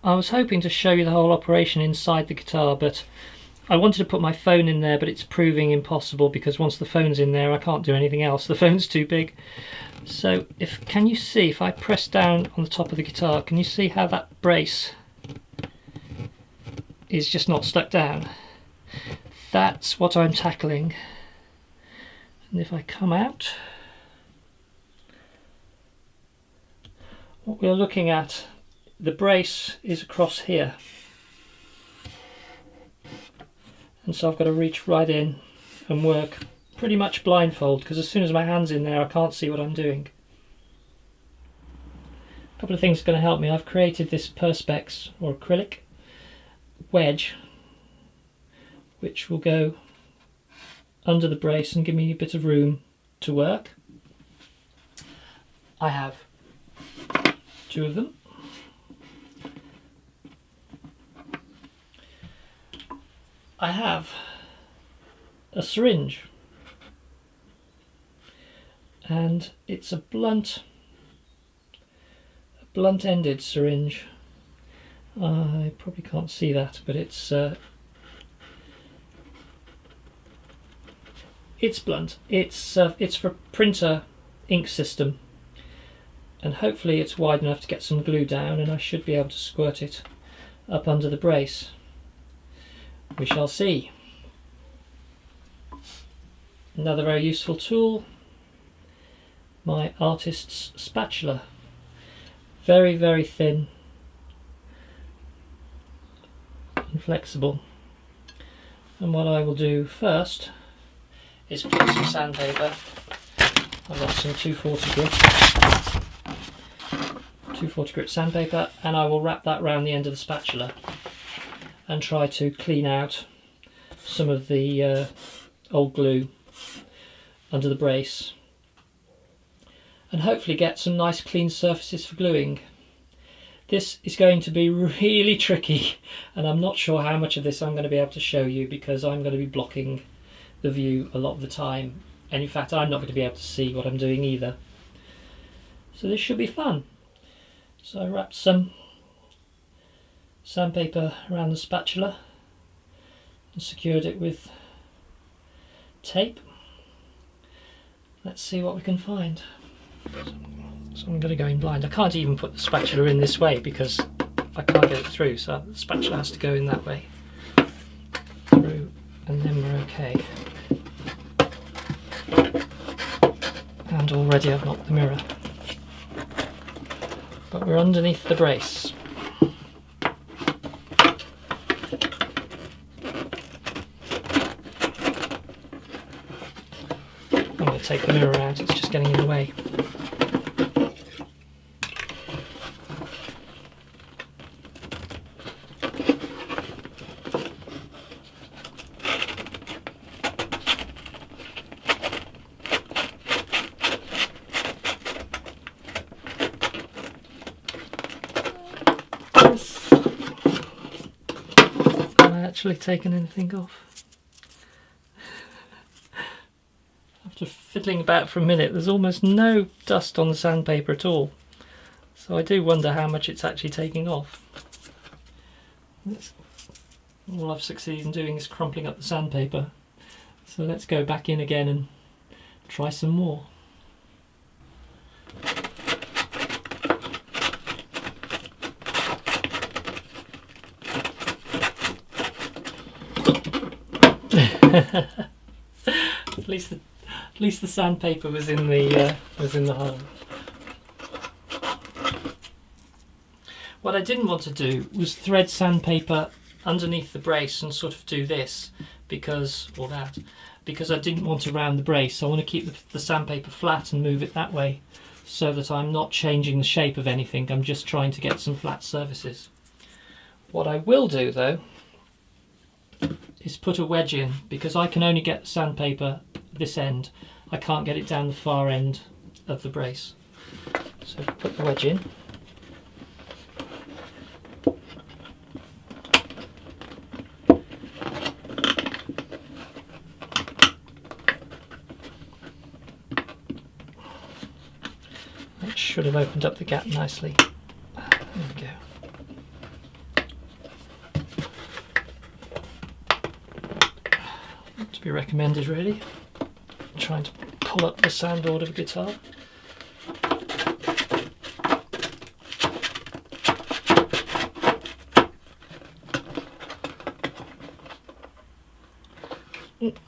I was hoping to show you the whole operation inside the guitar, but I wanted to put my phone in there, but it's proving impossible because once the phone's in there I can't do anything else. The phone's too big. So can you see, if I press down on the top of the guitar, can you see how that brace is just not stuck down? That's what I'm tackling. And if I come out, what we're looking at, the brace is across here. And so I've got to reach right in and work pretty much blindfold, because as soon as my hand's in there I can't see what I'm doing. A couple of things are going to help me. I've created this perspex or acrylic wedge which will go under the brace and give me a bit of room to work. I have 2 of them. I have a syringe, and it's a blunt-ended syringe. I probably can't see that, but it's blunt. It's for printer ink system, and hopefully it's wide enough to get some glue down, and I should be able to squirt it up under the brace. We shall see. Another very useful tool, my artist's spatula. Very, very thin and flexible. And what I will do first is put some sandpaper. I've got some 240 grit sandpaper, and I will wrap that round the end of the spatula and try to clean out some of the old glue under the brace, and hopefully get some nice clean surfaces for gluing. This is going to be really tricky, and I'm not sure how much of this I'm going to be able to show you, because I'm going to be blocking the view a lot of the time, and in fact I'm not going to be able to see what I'm doing either. So this should be fun. So I wrapped some sandpaper around the spatula and secured it with tape. Let's see what we can find. So I'm going to go in blind. I can't even put the spatula in this way because I can't get it through, so the spatula has to go in that way through, and then we're okay. And already I've knocked the mirror, but we're underneath the brace. I'm going to take the mirror out, it's just getting in the way. Have I actually taken anything off? After fiddling about for a minute, there's almost no dust on the sandpaper at all. So I do wonder how much it's actually taking off. All I've succeeded in doing is crumpling up the sandpaper. So let's go back in again and try some more. At least the sandpaper was in the hole. What I didn't want to do was thread sandpaper underneath the brace and sort of do this because I didn't want to round the brace. I want to keep the sandpaper flat and move it that way so that I'm not changing the shape of anything. I'm just trying to get some flat surfaces. What I will do though is put a wedge in, because I can only get the sandpaper this end. I can't get it down the far end of the brace. So put the wedge in. That should have opened up the gap nicely. There we go. be recommended really. Trying to pull up the soundboard of a guitar.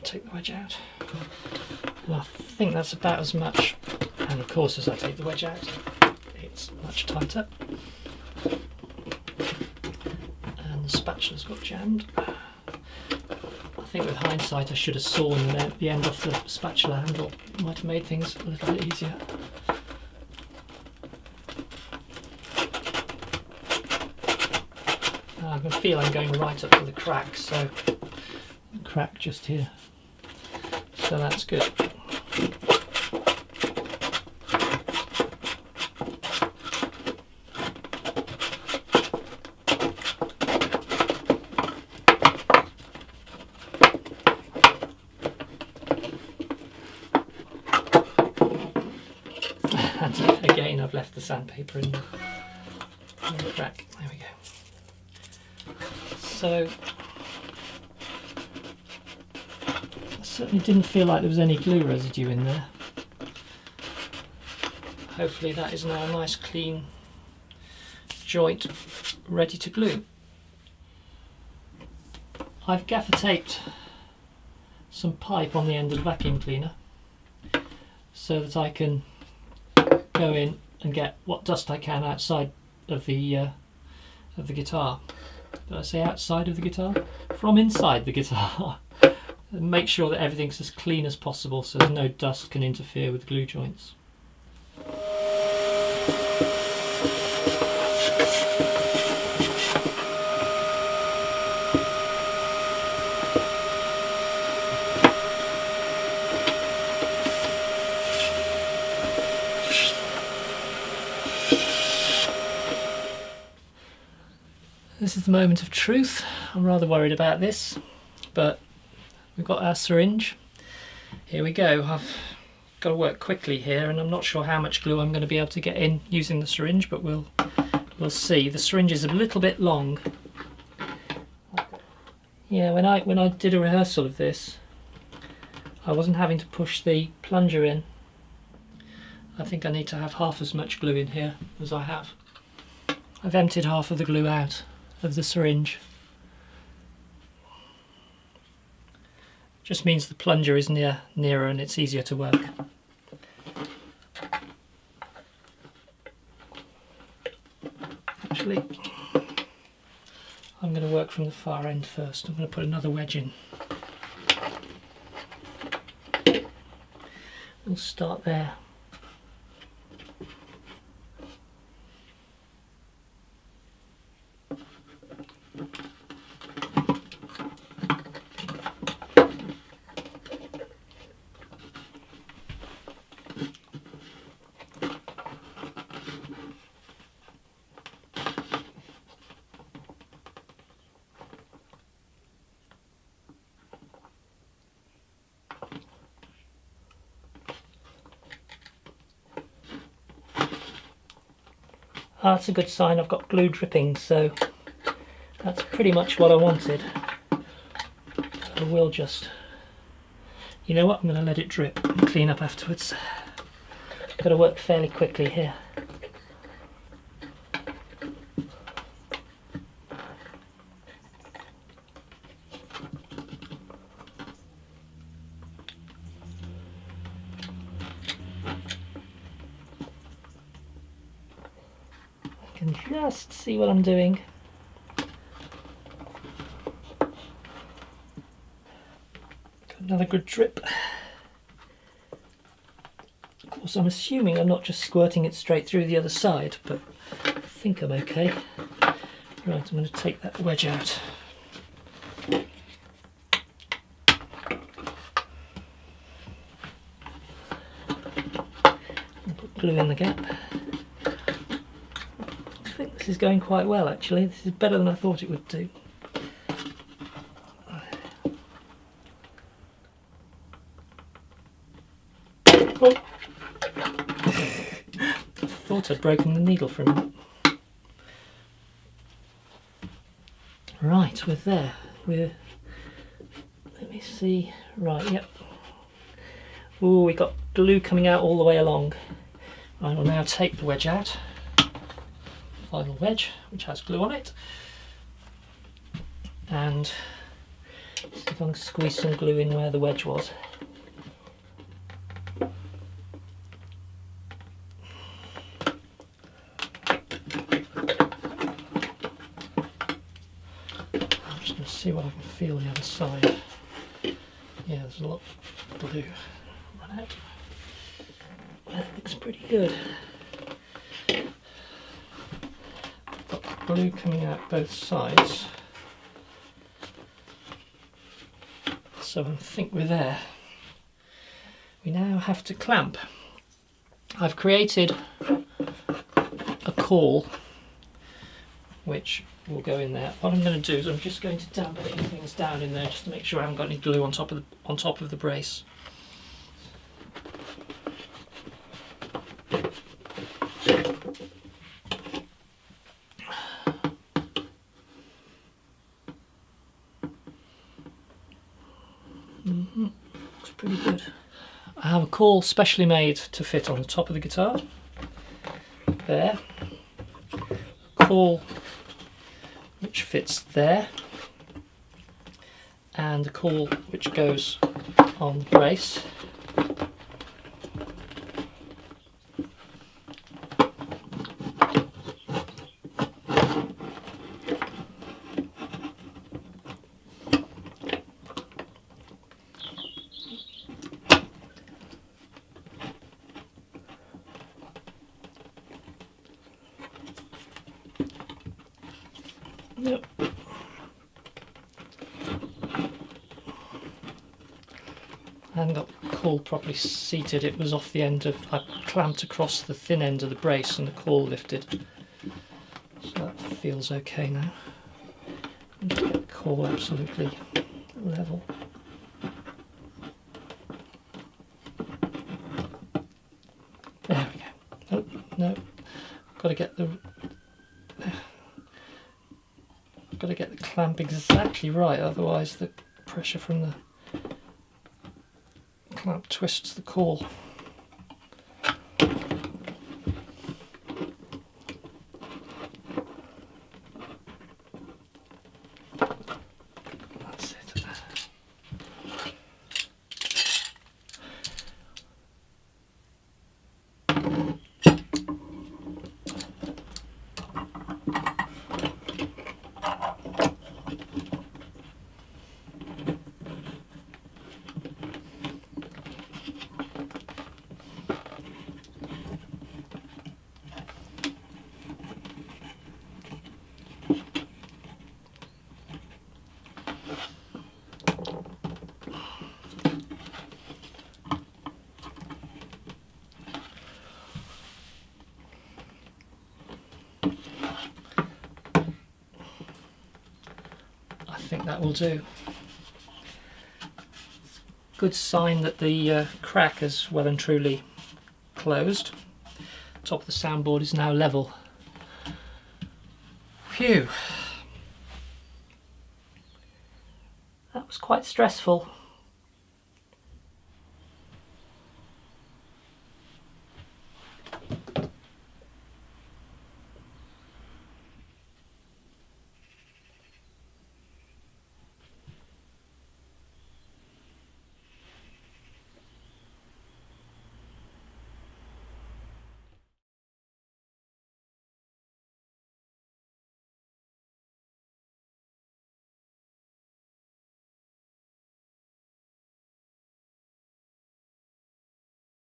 Take the wedge out. And I think that's about as much, and of course as I take the wedge out it's much tighter and the spatula's got jammed. I think with hindsight I should have sawn the end off the spatula handle. It might have made things a little bit easier. I can feel I'm going right up to the crack, so crack just here, so that's good. And again I've left the sandpaper in the crack. There we go. So I certainly didn't feel like there was any glue residue in there. Hopefully that is now a nice clean joint ready to glue. I've gaffer taped some pipe on the end of the vacuum cleaner so that I can go in and get what dust I can outside of the guitar. Did I say outside of the guitar? From inside the guitar. And make sure that everything's as clean as possible so no dust can interfere with glue joints. This is the moment of truth. I'm rather worried about this, but we've got our syringe. Here we go. I've got to work quickly here, and I'm not sure how much glue I'm going to be able to get in using the syringe, but we'll see. The syringe is a little bit long. Yeah, when I did a rehearsal of this, I wasn't having to push the plunger in. I think I need to have half as much glue in here as I have. I've emptied half of the glue out of the syringe. Just means the plunger is nearer and it's easier to work. Actually, I'm going to work from the far end first. I'm going to put another wedge in. We'll start there. That's a good sign. I've got glue dripping, so that's pretty much what I wanted. I will just, you know what, I'm going to let it drip and clean up afterwards. Got to work fairly quickly here. Can just see what I'm doing. Got another good drip. Of course, I'm assuming I'm not just squirting it straight through the other side, but I think I'm okay. Right, I'm going to take that wedge out. And put glue in the gap. I think this is going quite well actually. This is better than I thought it would do. Oh. I thought I'd broken the needle for a minute. Right, we're there. Let me see. Right, yep. Ooh, we got glue coming out all the way along. I will now take the wedge out. Final wedge, which has glue on it. And see if I can squeeze some glue in where the wedge was. I'm just going to see what I can feel on the other side. Yeah, there's a lot of glue run out. That looks pretty good. Got glue coming out both sides. So I think we're there. We now have to clamp. I've created a caul which will go in there. What I'm going to do is I'm just going to damp a few things down in there just to make sure I haven't got any glue on top of the brace. Looks pretty good. I have a caul specially made to fit on the top of the guitar. There. A caul which fits there. And a caul which goes on the brace. Yep. I haven't got the caul properly seated. It was off the end of, I clamped across the thin end of the brace and the caul lifted. So that feels okay now. And just get the caul absolutely level. There we go. Oh, no. Got to get the clamp exactly right, otherwise the pressure from the clamp twists the caul. That's it. I think that will do. Good sign that the crack has well and truly closed. Top of the soundboard is now level. Phew. That was quite stressful.